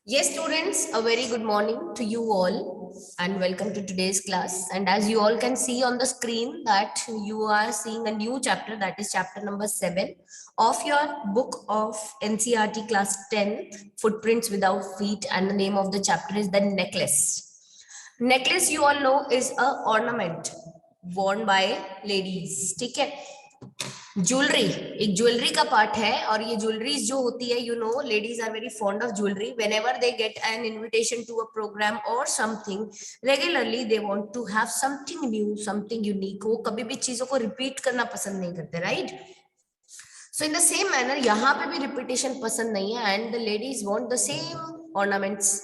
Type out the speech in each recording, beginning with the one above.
Yes, students, a very good morning to you all and welcome to today's class. And as you all can see on the screen that you are seeing a new chapter, that is chapter number 7 of your book of NCERT class 10, Footprints Without Feet, and the name of the chapter is the necklace. Necklace you all know is a ornament worn by ladies. ठीक है, jewellery एक jewellery का part है और ये jewelleries जो होती है ladies are very fond of jewellery whenever they get an invitation to a program और something regularly they want to have something new something unique. वो कभी भी चीजों को रिपीट करना पसंद नहीं करते, right? So in the same manner यहाँ पे भी रिपीटेशन पसंद नहीं है and the ladies want the same ornaments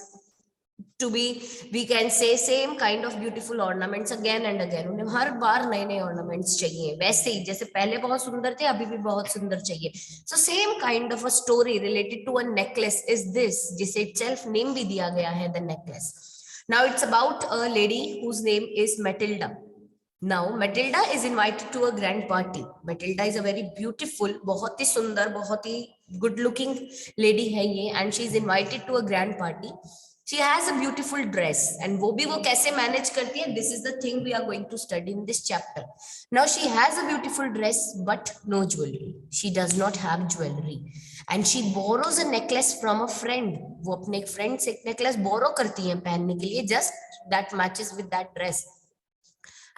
to be, we can say, same kind of beautiful ornaments again and again. उन्हें हर बार नए नए ornaments चाहिए, वैसे ही जैसे पहले बहुत सुंदर थे अभी भी बहुत सुंदर चाहिए. So same kind of a story related to a necklace is this, जिसे itself name भी दिया गया है the necklace. Now it's about a lady whose name is Matilda. Now Matilda is invited to a grand party. Matilda is a very beautiful, बहुत ही सुंदर, बहुत ही good looking lady है ये, and she is invited to a grand party. She has a beautiful dress and वो भी वो कैसे manage करती है, this is the thing we are going to study in this chapter. Now she has a beautiful dress but no jewelry. She does not have jewelry and she borrows a necklace from a friend. वो अपने एक friend से एक necklace borrow करती है पहनने के लिए, just that matches with that dress.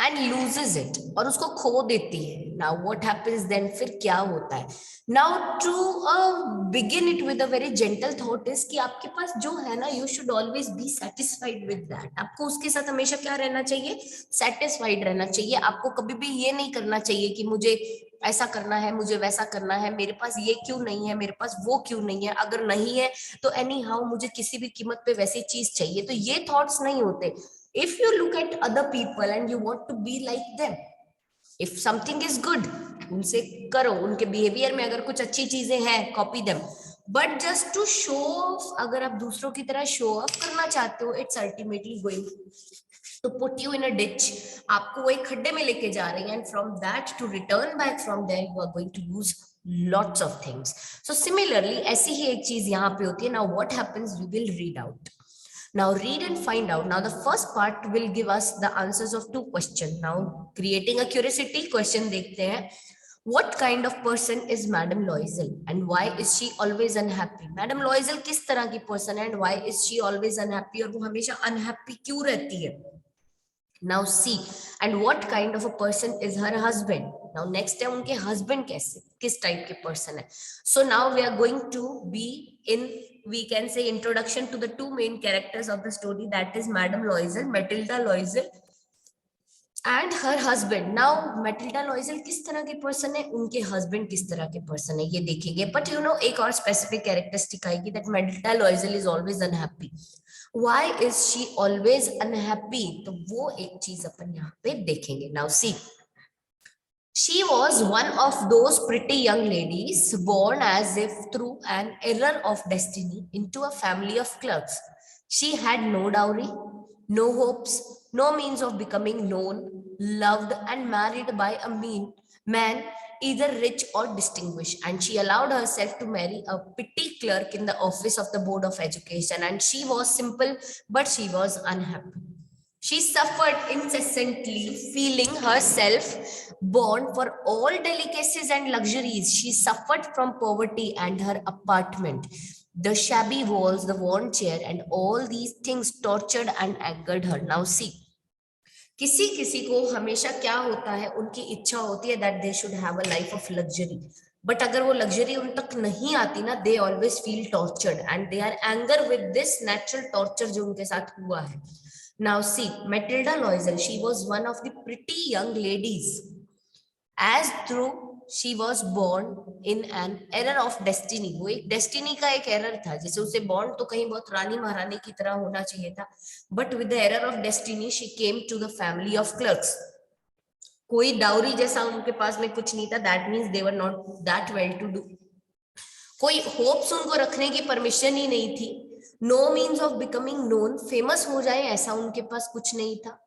And loses it और उसको खो देती है. Now what happens then, फिर क्या होता है? Now to begin it with a very gentle thought is कि आपके पास जो है ना, you should always be satisfied with that. आपको उसके साथ हमेशा क्या रहना चाहिए? Satisfied रहना चाहिए. आपको कभी भी ये नहीं करना चाहिए कि मुझे ऐसा करना है, मुझे वैसा करना है, मेरे पास ये क्यों नहीं है, मेरे पास वो क्यों नहीं है, अगर नहीं है तो एनी हाउ मुझे किसी भी कीमत पे वैसी चीज चाहिए. तो ये थॉट्स नहीं होते. If you look at other people and you want to be like them, if something is good, उनसे करो, उनके बिहेवियर में अगर कुछ अच्छी चीजें हैं, copy them. But just to show off, अगर आप दूसरों की तरह शो ऑफ करना चाहते हो, it's ultimately going to put you in a ditch. आपको वो एक खड्डे में लेके जा रही है and from that to return back from there you are going to lose lots of things. So similarly ऐसी ही एक चीज यहाँ पे होती है. Now what happens, we will read out. Now read and find out. Now the first part will give us the answers of two questions. Now creating a curiosity question देखते हैं. What kind of person is Madam Loisel and why is she always unhappy? Madam Loisel किस तरह की person है and why is she always unhappy, और वो हमेशा unhappy क्यों रहती है? Now see, and what kind of a person is her husband? Now next है उनके husband कैसे, किस type के person है. So now we are going to be in, we can say, introduction to the two main characters of the story, that is Madam Loisel, Matilda Loisel and her husband. Now Matilda Loisel किस तरह के person है, उनके husband किस तरह के person है, ये देखेंगे. But you know एक और specific characteristic आएगी, that Matilda Loisel is always unhappy. Why is she always unhappy? तो वो एक चीज अपन यहाँ पे देखेंगे. Now see, she was one of those pretty young ladies born as if through an error of destiny into a family of clerks. She had no dowry, no hopes, no means of becoming known, loved and married by a mean man, either rich or distinguished, and she allowed herself to marry a petty clerk in the office of the Board of Education. And she was simple, but she was unhappy. She suffered incessantly, feeling herself born for all delicacies and luxuries. She suffered from poverty and her apartment, the shabby walls, the worn chair, and all these things tortured and angered her. Now see, किसी किसी को हमेशा क्या होता है, उनकी इच्छा होती है that they should have a life of luxury. But अगर वो लग्जरी उन तक नहीं आती ना, they always feel tortured and they are anger with this natural torture जो उनके साथ हुआ है. Now see, Matilda Loisel, she was one of the pretty young ladies. As through she was born in an error of destiny. वो एक destiny का एक error था, जैसे उसे बॉर्न तो कहीं बहुत रानी महारानी की तरह होना चाहिए था, but with the error of destiny she came to the family of clerks. कोई डाउरी जैसा उनके पास में कुछ नहीं था, that means they were not that well to do. कोई होप्स उनको रखने की परमिशन ही नहीं थी. No means of becoming known, famous हो जाए ऐसा उनके पास कुछ नहीं था.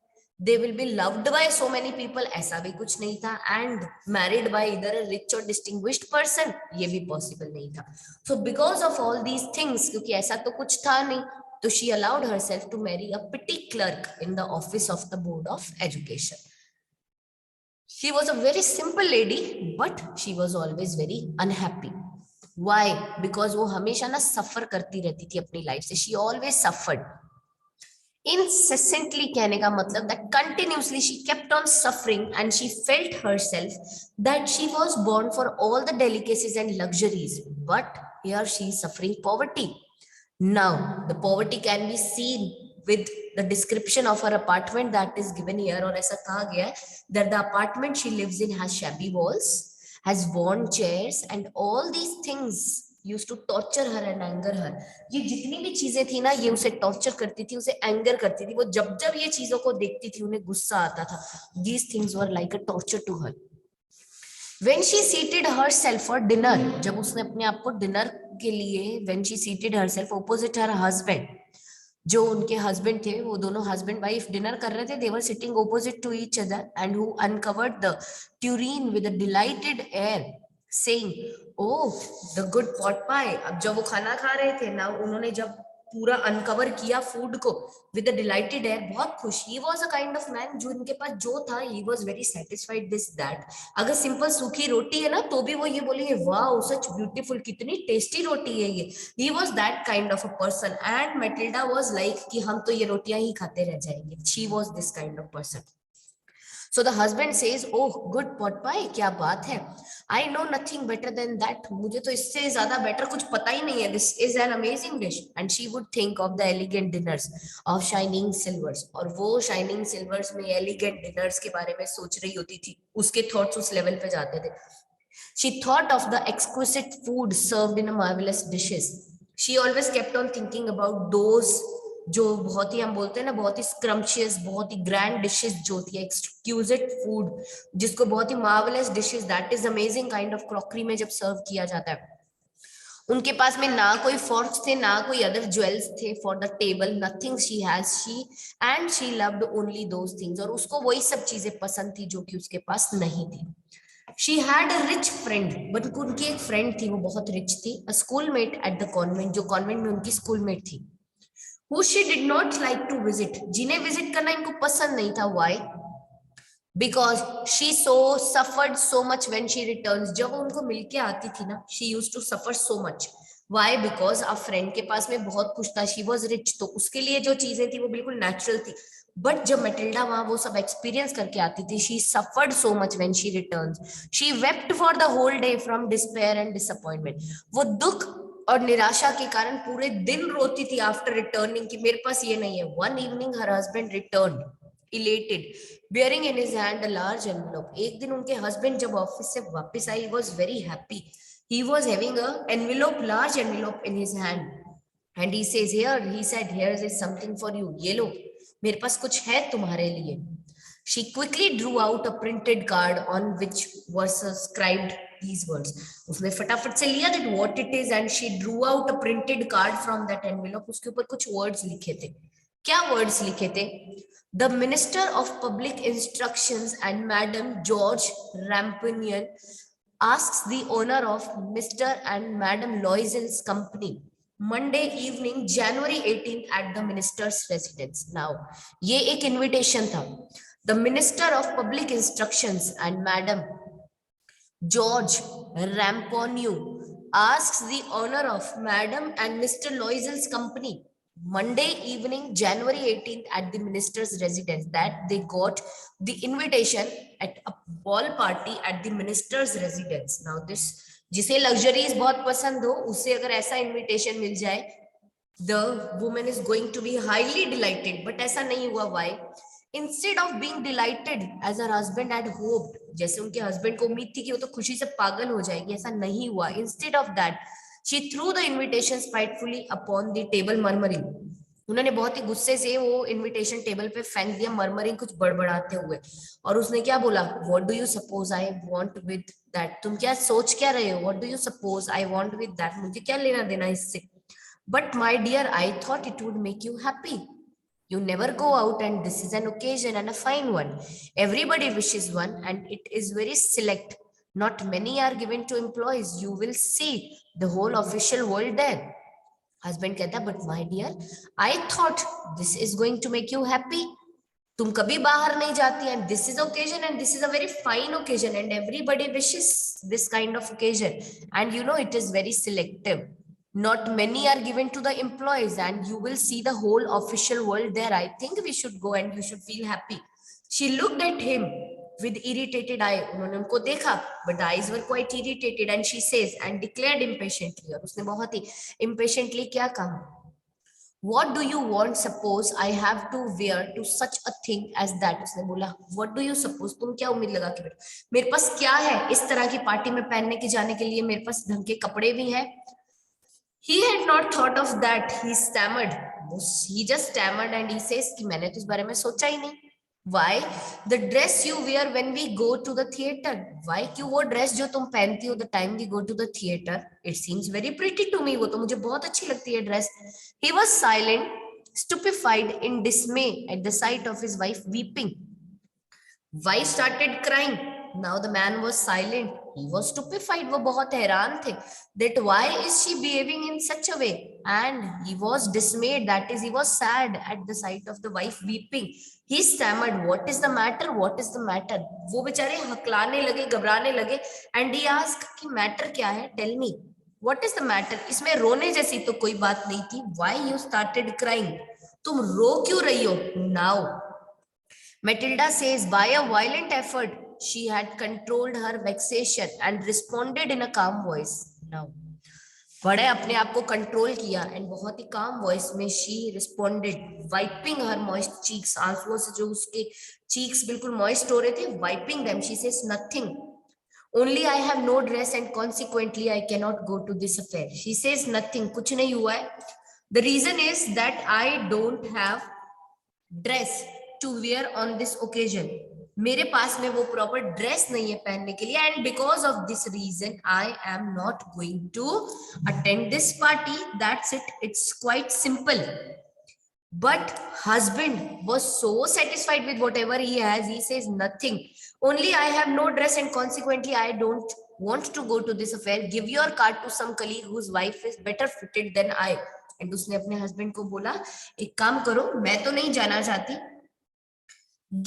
They will be loved by so many people, ऐसा भी कुछ नहीं था, एंड मैरिड बाय इधर अ रिच और डिस्टिंग्विश्ड पर्सन, ये भी पॉसिबल नहीं था. So because of all these things, क्योंकि ऐसा तो कुछ था नहीं, तो she allowed herself to marry a petty clerk in the office of the board of education. She was a very simple lady, but she was always very unhappy. Why? Because वो हमेशा ना सफर करती रहती थी अपनी लाइफ से. She always suffered. Incessantly कहने का मतलब that continuously she kept on suffering and she felt herself that she was born for all the delicacies and luxuries, but here she is suffering poverty. Now the poverty can be seen with the description of her apartment that is given here, और ऐसा कहा गया है that the apartment she lives in has shabby walls, has worn chairs, and all these things used to torture her and anger her. ये जितनी भी चीजें थी ना, ये उसे टॉर्चर करती थी, उसे एंगर करती थी. वो जब जब ये चीजों को देखती थी उन्हें गुस्सा आता था. These things were like a torture to her. When she seated herself for dinner, जब उसने अपने आप को डिनर के लिए, when she seated herself opposite her husband, जो उनके हस्बैंड थे, वो दोनों हस्बैंड वाइफ डिनर कर रहे थे. they were sitting opposite to each other, and who uncovered the tureen with a delighted air, saying, oh, the good pot pie. अब जब वो खाना खा रहे थे ना, उन्होंने जब पूरा अनकवर किया फूड को विद अ डिलाइटेड एयर, बहुत खुश. He was a kind of man, जो इनके पास जो था, he was very satisfied this that. अगर सिंपल सूखी रोटी है ना, तो भी वो ये बोलेंगे, वाओ सच ब्यूटीफुल, कितनी टेस्टी रोटी है ये. He was that kind of a person, and Matilda was like कि हम तो ये रोटियां ही खाते रह जाएंगे. She was this kind of person. So the husband says, oh, good pot pie, क्या बात है. I know nothing better than that. मुझे तो इससे ज्यादा better कुछ पता ही नहीं है. This is an amazing dish. And she would think of the elegant dinners of shining silvers. और वो shining silvers में elegant dinners के बारे में सोच रही होती थी. उसके thoughts उस level पे जाते थे. She thought of the exquisite food served in a marvelous dishes. She always kept on thinking about those जो बहुत ही, हम बोलते हैं ना, बहुत ही स्क्रम्शियस, बहुत ही ग्रैंड डिशेस जो होती है, एक्सक्यूजिट फूड, जिसको बहुत ही marvellous dishes, that is amazing kind of crockery में जब सर्व किया जाता है. उनके पास में ना कोई फोर्क्स थे, ना कोई अदर ज्वेल्स थे for the table, nothing she has, she and she loved only those things. और उसको वही सब चीजें पसंद थी जो कि उसके पास नहीं थी. She had a rich friend, but उनकी एक फ्रेंड थी, वो बहुत रिच थी, a schoolmate at the convent, जो कॉन्वेंट में उनकी स्कूलमेट थी, who she did not like to visit, जिन्हें विजिट करना इनको पसंद नहीं था. Why? Because she so suffered so much when she returns. जब वो उनको मिलके आती थी ना, she used to suffer so much. Why? Because a friend के पास में बहुत कुछ था, she was rich, तो उसके लिए जो चीजें थी वो बिल्कुल नेचुरल थी. बट जब मैटिल्डा वहां वो सब एक्सपीरियंस करके आती थी, she suffered so much when she returns. She wept for the whole day from despair and disappointment. वो दुख और निराशा के कारण पूरे दिन रोती थी आफ्टर रिटर्निंग, कि मेरे पास ये नहीं है. One evening her husband return elated bearing in his hand a large envelope. एक दिन उनके हस्बैंड जब ऑफिस से वापस आई, was very happy. He was having a envelope, large envelope in his hand, and he says, here, he said, here is something for you. ये लो, मेरे पास कुछ है तुम्हारे लिए. She quickly drew out a printed card on which was inscribed these words. उसने फटाफट से लिया that what it is, and she drew out a printed card from that envelope. उसके ऊपर कुछ words लिखे थे. क्या words लिखे थे? The Minister of Public Instructions and Madam George Rampunian asks the owner of Mr. and Madam Loisel's company Monday evening, January 18th at the minister's residence. Now, ये एक invitation था. The Minister of Public Instructions and Madam George Ramponiu asks the owner of Madam and Mr. Loisel's company Monday evening, January 18th at the minister's residence, that they got the invitation at a ball party at the minister's residence. Now this, जिसे luxuries बहुत पसंद हो, उसे अगर ऐसा invitation मिल जाए, the woman is going to be highly delighted. But ऐसा नहीं हुआ. Why? Instead of being delighted as her husband had hoped, जैसे उनके husband को उम्मीद थी कि वो तो खुशी से पागल हो जाएगी, ऐसा नहीं हुआ. Instead of that, she threw the invitation spitefully upon the table, murmuring. उन्होंने बहुत ही गुस्से से वो इनविटेशन टेबल पे फेंक दिया, मरमरिंग, कुछ बड़बड़ाते हुए. और उसने क्या बोला? What do you suppose I want with that? तुम क्या सोच क्या रहे हो? What do you suppose I want with that? मुझे क्या लेना देना इससे? But my dear, I thought it would make you happy. You never go out, and this is an occasion and a fine one. Everybody wishes one, and it is very select. Not many are given to employees. You will see the whole official world there. Husband कहता, but my dear, I thought this is going to make you happy. तुम कभी बाहर नहीं जाती, and this is occasion, and this is a very fine occasion, and everybody wishes this kind of occasion, and you know it is very selective. Not many are given to the employees, and you will see the whole official world there. I think we should go and you should feel happy. She looked at him with irritated eye. उन्होंने उनको देखा, but the eyes were quite irritated, and she says and declared impatiently. और उसने बहुत ही impatiently क्या कहा? What do you want? Suppose I have to wear to such a thing as that. उसने बोला, what do you suppose? तुम क्या उम्मीद लगा के बैठे? मेरे पास क्या है इस तरह की पार्टी में पहनने के जाने के लिए? मेरे पास ढंग के कपड़े भी हैं. He had not thought of that. He stammered. He just stammered and he says कि मैंने तो इस बारे में सोचा ही नहीं. Why? The dress you wear when we go to the theater. Why? क्यों वो dress जो तुम पहनती हो the time we go to the theater? It seems very pretty to me. वो तो मुझे बहुत अच्छी लगती है dress. He was silent, stupefied in dismay at the sight of his wife weeping. Wife started crying. Now the man was silent. He was stupefied. वो बहुत हैरान थे. That why is she behaving in such a way? And he was dismayed. That is, he was sad at the sight of the wife weeping. He stammered, "What is the matter? What is the matter?" वो बेचारे हकलाने लगे, घबराने लगे. And he asked कि matter क्या है? Tell me. What is the matter? इसमें रोने जैसी तो कोई बात नहीं थी. Why you started crying? तुम रो क्यों रही हो? Now. Matilda says, by a violent effort, she had controlled her vexation and responded in a calm voice. Now, बड़े अपने आप को कंट्रोल किया एंड बहुत ही काम वॉइस में she responded, wiping her moist cheeks, आंसुओं से जो उसके चीक्स बिल्कुल मॉइस्ट हो रहे थे, wiping them. She says, nothing, only I have no dress and consequently I can not go to this affair. She says nothing, कुछ नहीं हुआ है. The reason is that I don't have dress to wear on this occasion. मेरे पास में वो proper dress नहीं है पहनने के लिए, and because of this reason I am not going to attend this party. That's it. It's quite simple. But husband was so satisfied with whatever he has. He says nothing. Only I have no dress and consequently I don't want to go to this affair. Give your card to some colleague whose wife is better fitted than I. And उसने अपने husband को बोला, एक काम करो, मैं तो नहीं जाना चाहती.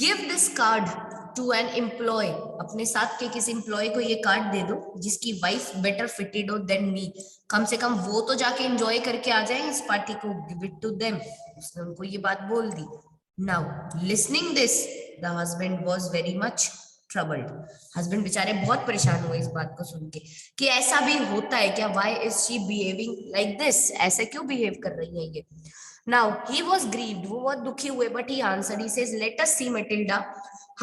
Give this card to an employee. अपने साथ के किसी एम्प्लॉय को ये कार्ड दे दो जिसकी वाइफ बेटर फिटेड हो देन मी. कम से कम वो तो जाके एंजॉय करके आ जाए इस पार्टी को. Give it to them. उसने उनको ये बात बोल दी. Now listening this, the husband was very much troubled. Husband बेचारे बहुत परेशान हुए इस बात को सुन के कि ऐसा भी होता है क्या? Why is she behaving like this? ऐसा क्यों बिहेव कर रही है ये? Now he was grieved. वो बहुत दुखी हुए, but he answered. He says, "Let us see, Matilda.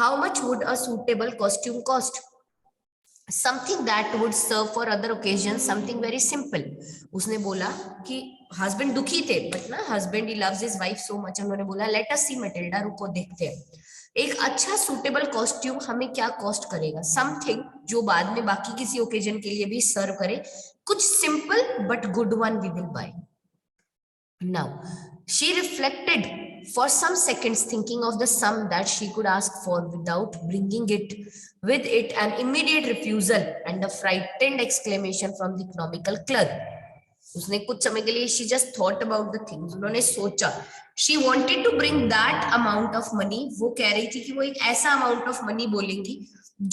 How much would a suitable costume cost? Something that would serve for other occasions. Something very simple." उसने बोला कि husband दुखी थे, but ना husband he loves his wife so much. उन्होंने बोला, "Let us see, Matilda. रुको देखते हैं. एक अच्छा suitable costume हमें क्या cost करेगा? Something जो बाद में बाकी किसी occasion के लिए भी serve करे. कुछ simple but good one we will buy." Now, she reflected for some seconds, thinking of the sum that she could ask for without bringing it with it an immediate refusal and a frightened exclamation from the economical clerk. उसने कुछ समय के लिए she just thought about the things. उन्होंने सोचा. She wanted to bring that amount of money. वो कह रही थी कि वो एक ऐसा amount of money बोलेंगी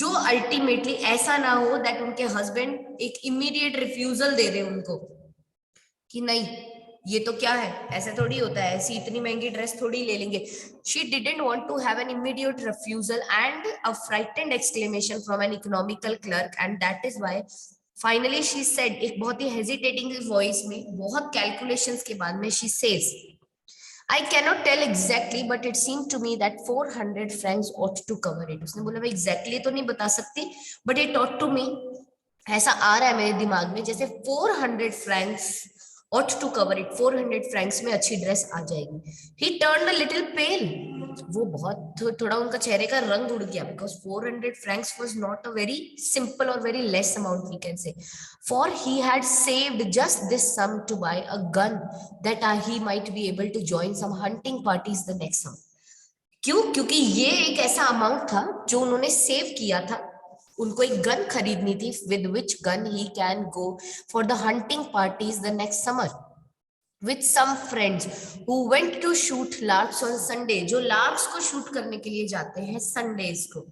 जो अल्टीमेटली ऐसा ना हो that उनके हस्बैंड एक immediate refusal दे दे उनको कि नहीं, ये तो क्या है, ऐसा थोड़ी होता है, ऐसी इतनी महंगी ड्रेस थोड़ी ले लेंगे. She didn't want to have an immediate refusal and a frightened exclamation from an economical clerk, and that is why finally she said, एक बहुत ही hesitating voice में, बहुत calculations के बाद में she says, I cannot tell exactly, but it seemed to me that 400 francs ought to cover it. उसने बोला मैं exactly तो नहीं बता सकती, but it ought to me, ऐसा आ रहा है मेरे दिमाग में जैसे 400 francs ought to cover it. 400 francs में अच्छी ड्रेस आ जाएगी. He turned a little pale. वो बहुत थोड़ा उनका चेहरे का रंग उड़ गया, because 400 francs was not a very simple or very less amount, we can say, for he had saved just this sum to buy a gun that he might be able to join some hunting parties the next summer. क्यों? क्योंकि ये एक ऐसा amount था जो उन्होंने save किया था. उनको एक गन खरीदनी थी, with which gun he can go for the hunting parties the next summer with some friends who went to shoot larks on Sunday. जो larks को shoot करने के लिए जाते हैं Sundays को.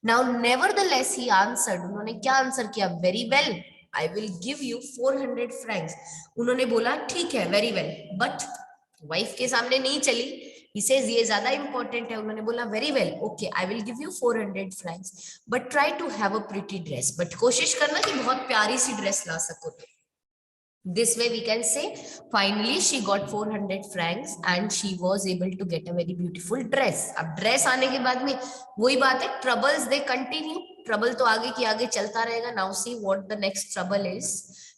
Now nevertheless he answered. उन्होंने क्या आंसर किया? Very well, I will give you 400 francs. उन्होंने बोला ठीक है, very well, but वाइफ के सामने नहीं चली. He says ये ज्यादा इंपॉर्टेंट है. उन्होंने बोला very well, okay, I will give you 400 francs, but try to have a pretty dress. But कोशिश करना कि बहुत प्यारी सी ड्रेस ला सको. This way we can say finally she got 400 francs and she was able to get a very beautiful dress. अब dress आने के बाद में वही बात है, troubles they continue. ट्रबल तो आगे की आगे चलता रहेगा. Now see what the next trouble is.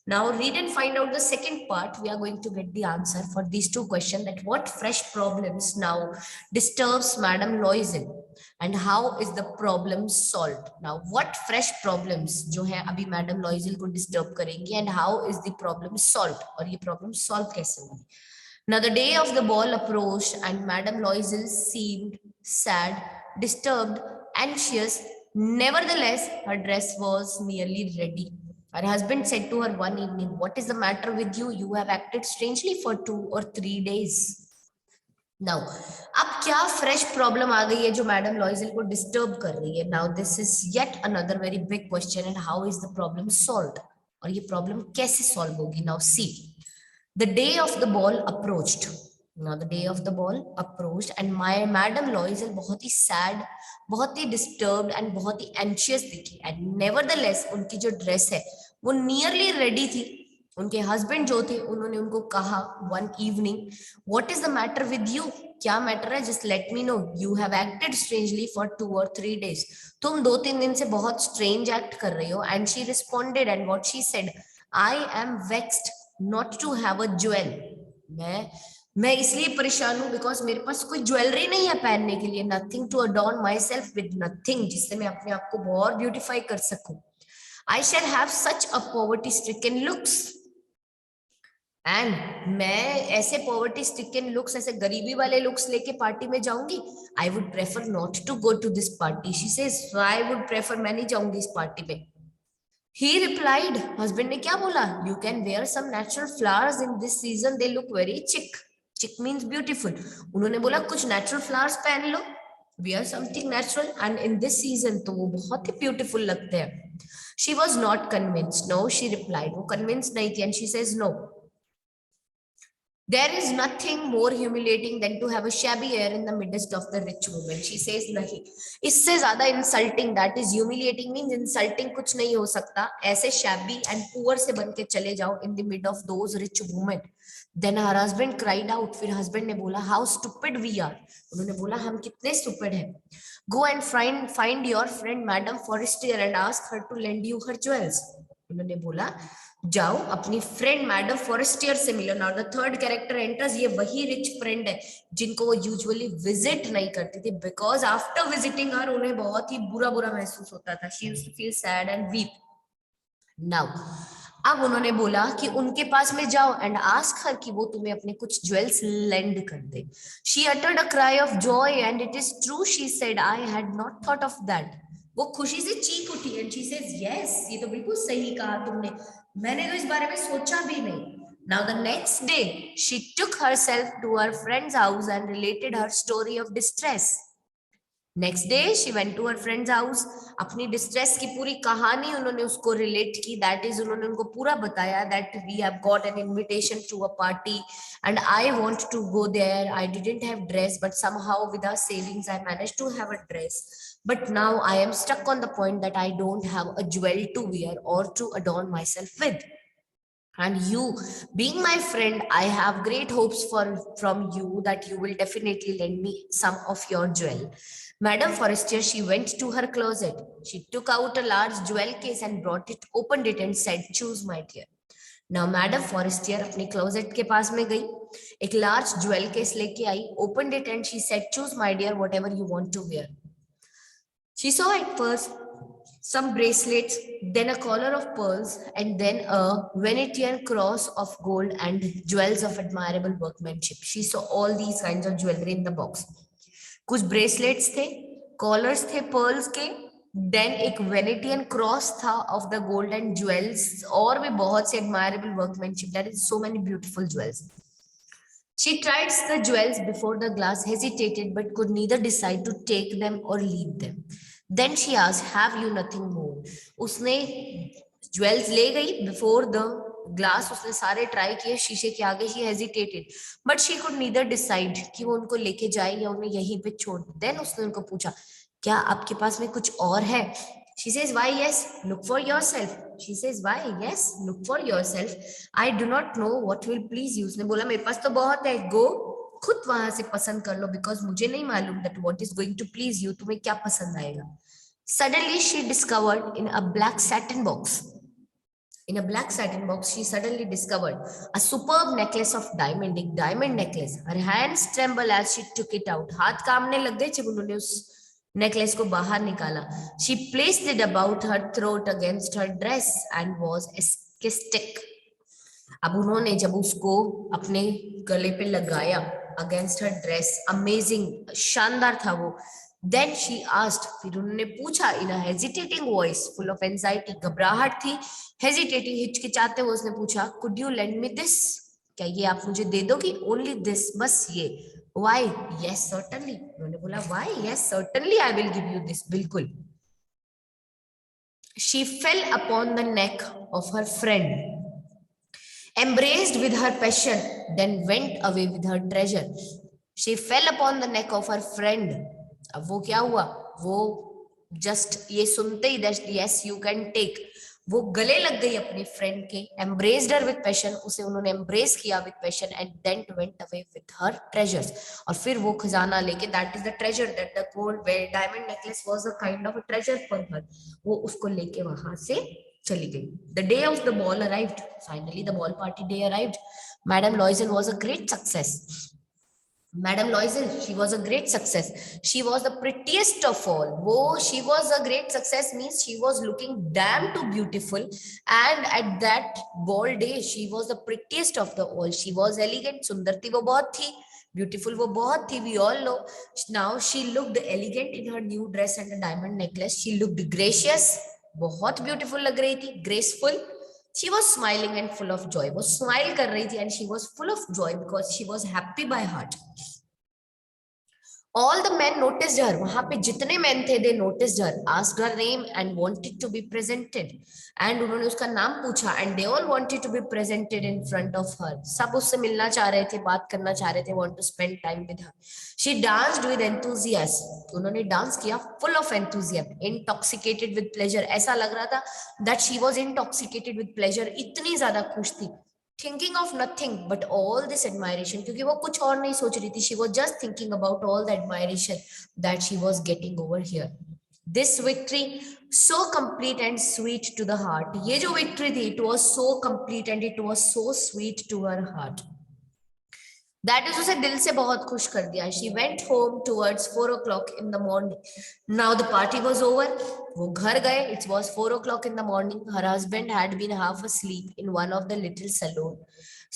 Now read and find out the second part. We are going to get the answer for these two questions, that what fresh problems now disturbs Madame Loisel and how is the problem solved. Now what fresh problems जो है अभी Madame Loisel को disturb करेंगी and how is the problem solved, और ये problem solve कैसे होगी. Now the day of the ball approached and Madame Loisel seemed sad, disturbed, anxious. Nevertheless, her dress was nearly ready. Her husband said to her one evening, "What is the matter with you? You have acted strangely for 2 or 3 days." Now, अब क्या fresh problem आ गई है जो Madame Loisel को disturb कर रही है? Now, this is yet another very big question, and how is the problem solved? और ये problem कैसे solve होगी? Now, see, the day of the ball approached. Now the day of the ball approached and my Madame Loisel बहुत ही sad, बहुत ही disturbed and बहुत ही anxious दिखी. And nevertheless उनकी जो dress है वो nearly ready थी. उनके husband जो थे उन्होंने उनको कहा one evening, "What is the matter with you? क्या matter है? Just let me know. You have acted strangely for 2 or 3 days. तुम 2-3 दिन से बहुत strange act कर रही हो." And she responded, and what she said, "I am vexed not to have a jewel." मैं इसलिए परेशान हूं बिकॉज मेरे पास कोई ज्वेलरी नहीं है पहनने के लिए. Nothing to adorn myself with, nothing जिससे मैं अपने आप को बहुत ब्यूटिफाई कर सकूं. I shall have such a poverty stricken looks, and मैं ऐसे पॉवर्टी स्ट्रिकन लुक्स, ऐसे गरीबी वाले लुक्स लेके पार्टी में जाऊंगी. I would prefer not to go to this party. She says, I would prefer, मैं नहीं जाऊंगी इस पार्टी में. He replied, husband ने क्या बोला? "You can wear some natural flowers in this season. They look very chic." Chic means beautiful. उन्होंने बोला कुछ natural flowers पहन लो. Wear something natural and in this season तो वो बहुत ही beautiful लगते हैं. She was not convinced. No, she replied. वो convinced नहीं थी and she says no. There is nothing more humiliating than to have a shabby air in the midst of the rich women. She says नहीं. इससे ज्यादा insulting, that is humiliating means insulting कुछ नहीं हो सकता. ऐसे shabby and poor से बन के चले जाओ in the mid of those rich women. Then her husband cried out. फिर husband ने बोला, "How stupid we are." उन्होंने बोला हम कितने stupid हैं. "Go and find your friend Madame Forestier and ask her to lend you her jewels." उन्होंने बोला जाओ अपनी फ्रेंड मैडम फॉरेस्टियर से मिलो. Now the third character enters. ये वही रिच फ्रेंड है जिनको वो यूजुअली विजिट नहीं करती थी, बिकॉज आफ्टर विजिटिंग हर उन्हें बहुत ही बुरा बुरा महसूस होता था. She used to feel sad and weep. Now अब उन्होंने बोला कि उनके पास में जाओ एंड आस्क हर कि वो तुम्हें अपने कुछ ज्वेल्स लेंड कर दे. She uttered a cry of joy and it is true, she said, "I had not thought of that." वो खुशी से चीख उठी एंड शी सेज, "यस, ये तो बिल्कुल सही कहा तुमने, मैंने तो इस बारे में सोचा भी नहीं." Now the next day she took herself to her friend's house and related her story of distress. Next day she went to her friend's house. अपनी distress की पूरी कहानी उन्होंने उसको relate की. That is उन्होंने उनको पूरा बताया that we have got an invitation to a party and I want to go there. I didn't have dress but somehow with our savings I managed to have a dress. But now I am stuck on the point that I don't have a jewel to wear or to adorn myself with. And you, being my friend, I have great hopes from you that you will definitely lend me some of your jewel. Madame Forestier, she went to her closet. She took out a large jewel case and brought it, opened it and said, "Choose, my dear." Now madam Forestier अपने closet के पास में गई, एक large jewel case लेके आई, opened it and she said, choose my dear whatever you want to wear. She saw at first some bracelets, then a collar of pearls, and then a Venetian cross of gold and jewels of admirable workmanship. She saw all these kinds of jewelry in the box. कुछ bracelets थे, callers थे pearls के, then एक Venetian cross था of the gold and jewels, और भी बहुत से admirable workmanship, that is so many beautiful jewels. She tried the jewels before the glass, hesitated, but could neither decide to take them or leave them. Then she asked, have you nothing more? उसने jewels ले गई before the glass, उसने सारे try किए शीशे के आगे. She hesitated but she could neither decide कि वो उनको लेके जाए या उन्हें यहीं पे छोड़. देन उसने उनको पूछा, क्या आपके पास में कुछ और है? She says, why yes, look for yourself. She says, why yes, look for yourself. I do not know what will please you. उसने बोला मेरे पास तो बहुत है, go, खुद वहां से पसंद कर लो, because मुझे नहीं मालूम that what is going to please you, तुम्हें क्या पसंद आएगा. Suddenly she discovered in a black satin box. In a black satin box, she suddenly discovered a superb necklace of diamond, एक diamond necklace. Her hands trembled as she took it out. हाथ कांपने लग गए जब उन्होंने उस necklace को बाहर निकाला. She placed it about her throat against her dress and was ecstatic. अब उन्होंने जब उसको अपने गले पे लगाया अगेंस्ट हर ड्रेस, अमेजिंग, शानदार था वो. Then she asked, फिर उन्होंने पूछा in a hesitating voice, full of anxiety, घबराहट थी, hesitating, हिचकिचाते हुए उसने पूछा, could you lend me this? क्या ये आप मुझे दे दोगी? Only this, बस ये. Why? Yes, certainly. उन्होंने बोला why? Yes, certainly I will give you this. बिल्कुल. She fell upon the neck of her friend, embraced with her passion, then went away with her treasure. She fell upon the neck of her friend. अब वो क्या हुआ? वो just ये सुनते ही that yes you can take, वो गले लग गई अपनी फ्रेंड के, embraced her with passion, उसे उन्होंने embrace किया with passion, and then went away with her treasures. और फिर वो खजाना लेके, that is the treasure, that the gold diamond necklace was a kind of a treasure for her, वो उसको लेके वहां से चली गई. The day of the ball arrived. Finally, the ball party day arrived. Madame Loisel was a great success. Madame Loisel, she was a great success. She was the prettiest of all. Wo, she was a great success means she was looking damn too beautiful. And at that ball day, she was the prettiest of the all. She was elegant. Sundarti wo bahut thi. Beautiful वो बहुत थी. We all know. Now she looked elegant in her new dress and a diamond necklace. She looked gracious. बहुत beautiful लग रही थी. Graceful. She was smiling and full of joy. वो smile कर रही थी and she was full of joy because she was happy by heart. All the men noticed her. वहां पे जितने men थे, they noticed her, asked her name and wanted to be presented. And उन्होंने उसका नाम पूछा and they all wanted to be presented in front of her. सब उससे मिलना चाह रहे थे, बात करना चाह रहे थे, want to spend time with her. She danced with enthusiasm. उन्होंने डांस किया full of enthusiasm, intoxicated with pleasure. ऐसा लग रहा था that she was intoxicated with pleasure. इतनी ज्यादा खुश थी. Thinking of nothing but all this admiration, क्योंकि वो कुछ और नहीं सोच रही थी. She was just thinking about all the admiration that she was getting over here. This victory so complete and sweet to the heart. ये जो victory थी, it was so complete and it was so sweet to her heart. That is उसे दिल से बहुत खुश कर दिया. She went home towards 4 o'clock in the morning. Now the party was over. वो घर गए. It was 4 o'clock in the morning. Her husband had been half asleep in one of the little saloon.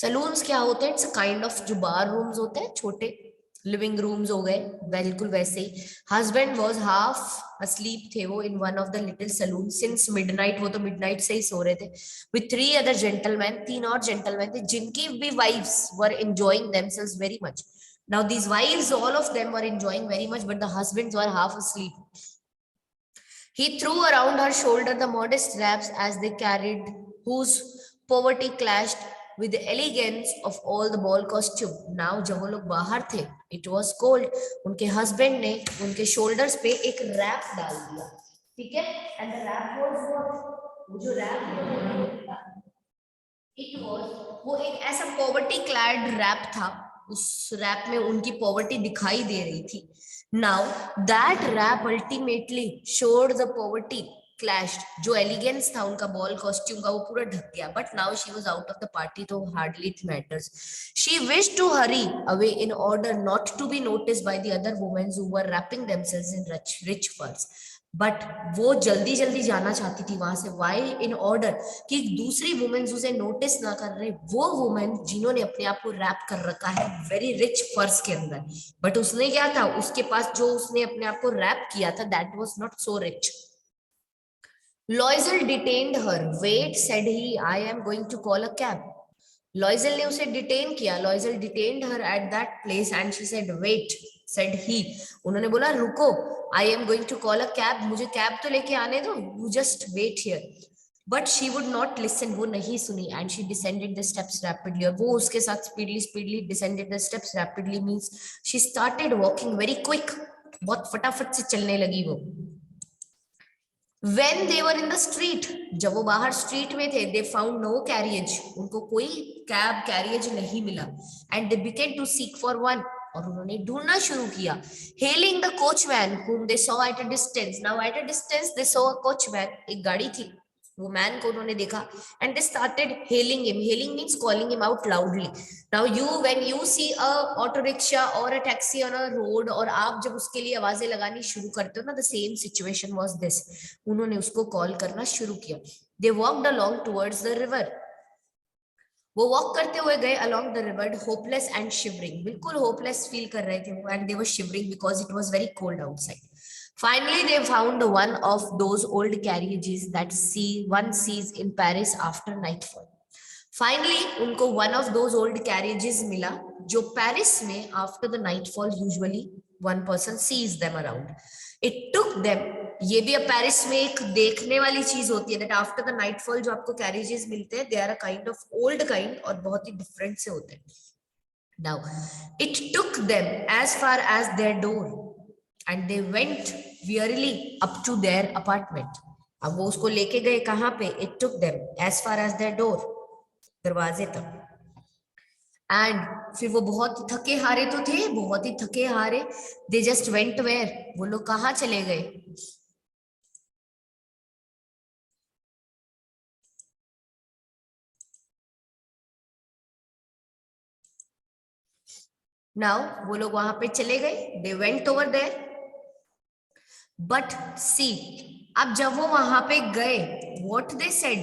Saloons क्या होते हैं? It's a kind of जो bar rooms होते हैं, छोटे लिविंग रूम्स हो गए, बिल्कुल वैसे ही. हस्बैंड वाज हाफ asleep थे वो in one of the little saloon since midnight. वो तो midnight से ही सो रहे थे. With 3 other gentlemen, 3 और gentlemen थे जिनकी भी wives were enjoying themselves very much. Now these wives, all of them were enjoying very much, but the husbands were half asleep. He threw around her shoulder the modest wraps as they carried, whose poverty clashed with the elegance of all the ball costume. Now जब वो लोग बाहर थे, it was cold. उनके husband ने उनके shoulders पे एक wrap डाल दिया, ठीक है? And the wrap was what? वो जो wrap था, it was वो एक ऐसा poverty clad wrap था. उस wrap में उनकी poverty दिखाई दे रही थी. Now that wrap ultimately showed the poverty clashed. जो elegance था उनका ball costume का वो पूरा ढक गया. But now she was out of the party, so hardly it matters. She wished to hurry away in order not to be noticed by the other women who were wrapping themselves in rich furs. But वो जल्दी जल्दी जाना चाहती थी वहां से. Y? In order कि दूसरी वुमेन उसे नोटिस ना कर रहे, वो वुमेन जिन्होंने अपने आप को रैप कर रखा है वेरी रिच फर्स के अंदर. बट उसने क्या था, उसके पास जो उसने अपने आप को रैप किया था that was not so rich. Loisel detained her. Wait, said he, I am going to call a cab. Loisel ने उसे डिटेन किया. Loisel detained her at that place and she said, wait, said he. उन्होंने बोला रुको, I am going to call a cab. मुझे cab तो लेके आने दो. You just wait here. But she would not listen. वो नहीं सुनी and she descended the steps rapidly. और वो उसके साथ speedily descended the steps rapidly means she started walking very quick. बहुत फटाफट से चलने लगी वो. When they were in the street, जब वो बाहर स्ट्रीट में थे, they found no carriage. उनको कोई कैब कैरियज नहीं मिला. And they began to seek for one. और उन्होंने ढूंढना शुरू किया. Hailing the coachman whom they saw at a distance. Now at a distance they saw a coachman. एक गाड़ी थी. वो मैन को उन्होंने देखा and they started hailing him. Hailing means calling him out loudly. Now when you see a auto rickshaw or a taxi on a road, और आप जब उसके लिए आवाजें लगानी शुरू करते हो ना, the same situation was this. उन्होंने उसको कॉल करना शुरू किया. They walked along towards the river. वो वॉक करते हुए गए along the river, hopeless and shivering. बिल्कुल hopeless feel कर रहे थे वो and they were shivering because it was very cold outside. Finally, they found one of those old carriages that one sees in Paris after nightfall. Finally, उनको one of those old carriages मिला जो Paris में after the nightfall usually one person sees them around. It took them. ये भी अब Paris में एक देखने वाली चीज होती है that after the nightfall जो आपको carriages मिलते हैं they are a kind of old kind और बहुत ही different से होते हैं. Now, it took them as far as their door. And they went wearily up to their apartment. अब वो उसको लेके गए कहाँ पे? It took them as far as their door, दरवाजे तक. And फिर वो बहुत थके हारे तो थे, बहुत ही थके हारे. They just went where? वो लोग कहाँ चले गए? Now वो लोग वहां पे चले गए. They went over there. But see, अब जब वो वहां पे गए, what they said?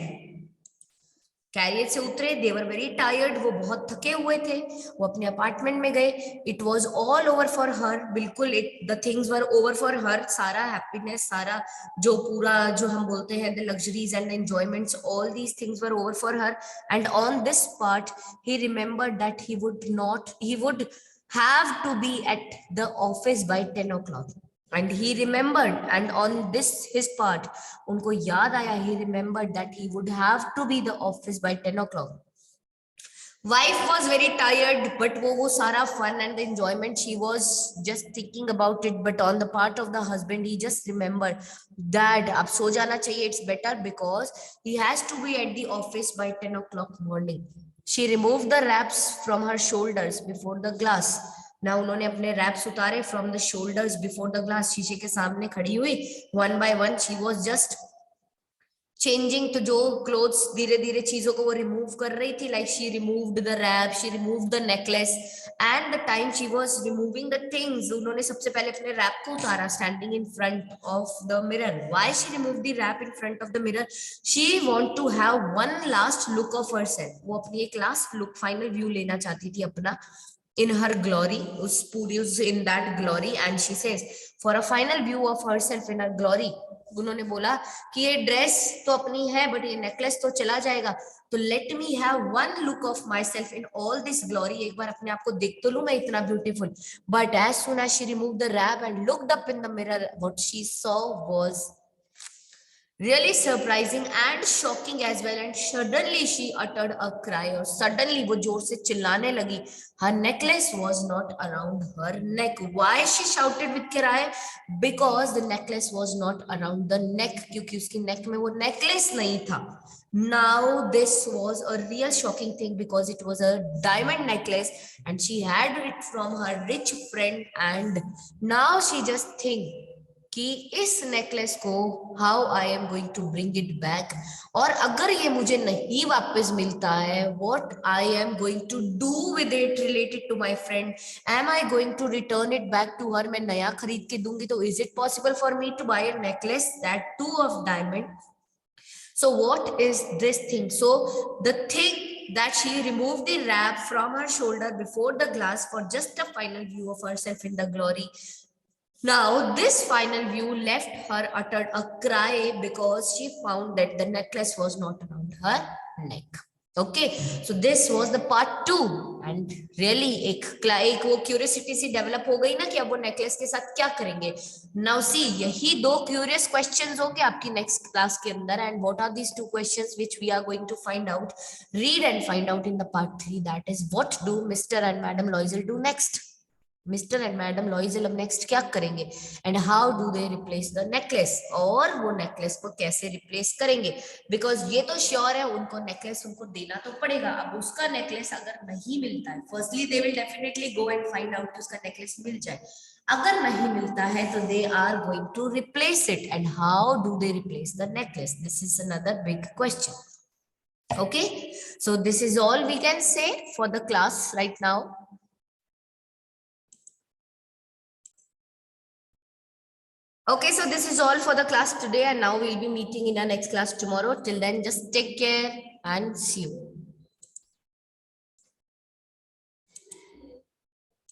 कैरियर से उतरे, they were very tired. वो बहुत थके हुए थे. वो अपने अपार्टमेंट में गए. It was all over for her. बिल्कुल the things were over for her. सारा हैप्पीनेस, सारा जो पूरा जो हम बोलते हैं the luxuries and the enjoyments, all these things were over for her. And on this part, he remembered that he would have to be at the office by 10 o'clock. And he remembered, and on this his part, उनको याद आया, he remembered that he would have to be the office by 10 o'clock. Wife was very tired, but वो सारा fun and the enjoyment, she was just thinking about it. But on the part of the husband, he just remembered, Dad, अब सो जाना चाहिए, it's better because he has to be at the office by 10 o'clock morning. She removed the wraps from her shoulders before the glass. ना उन्होंने अपने raps उतारे from the shoulders before the glass. शीशे के सामने खड़ी हुई, one by one she was just changing. तो जो क्लोथ्स धीरे धीरे चीजों को वो रिमूव कर रही थी. Like she removed the wrap, she removed the necklace, and the time she was removing the things, उन्होंने सबसे पहले अपने रैप को उतारा standing in front of the mirror. Why she removed the wrap in front of the mirror? She want to have one last look of herself. वो अपनी एक last look, final view लेना चाहती थी अपना in her glory, in that glory. And she says, for a final view of herself in her glory, उन्होंने बोला कि ये ड्रेस तो अपनी है बट ये नेकलेस तो चला जाएगा, तो let me have one look of my self in all this glory. एक बार अपने आप को देख तो लू मैं इतना beautiful. But as soon as she remove the wrap and looked up in the mirror, what she saw was really surprising and shocking as well. And suddenly she uttered a cry, और suddenly वो जोर से चिल्लाने लगी. Her necklace was not around her neck. Why she shouted with cry? Because the necklace was not around the neck, क्योंकि उसकी neck में वो necklace नहीं था. Now this was a real shocking thing because it was a diamond necklace and she had it from her rich friend. And now she just think कि इस necklace को how I am going to bring it back, और अगर ये मुझे नहीं वापस मिलता है, what I am going to do with it related to my friend, am I going to return it back to her, मैं नया खरीद के दूंगी तो is it possible for me to buy a necklace that too of diamond. So what is this thing? So the thing that she removed the wrap from her shoulder before the glass for just a final view of herself in the glory. Now this final view left her uttered a cry because she found that the necklace was not around her neck. Okay, so this was the part 2 and really एक वो curiosity सी develop हो गई ना कि अब वो necklace के साथ क्या करेंगे. नाउ सी, यही 2 क्यूरियस क्वेश्चंस होंगे आपकी नेक्स्ट क्लास के अंदर, and what are these 2 questions which we are going to find out, read and find out in the part 3, that is what do mister and madam Loisel do next. Mister and madam Loisel अब next क्या करेंगे, and how do they replace the necklace, और वो necklace को कैसे replace करेंगे, because ये तो श्योर है उनको नेकलेस उनको देना तो पड़ेगा. अब उसका नेकलेस अगर नहीं मिलता है, firstly they will definitely go and find out कि उसका नेकलेस मिल जाए. अगर नहीं मिलता है तो they are going to replace it, and how do they replace the necklace, this is another big question. Okay, so this is all we can say for the class right now. Okay, so this is all for the class today, and now we'll be meeting in our next class tomorrow. Till then, just take care and see you.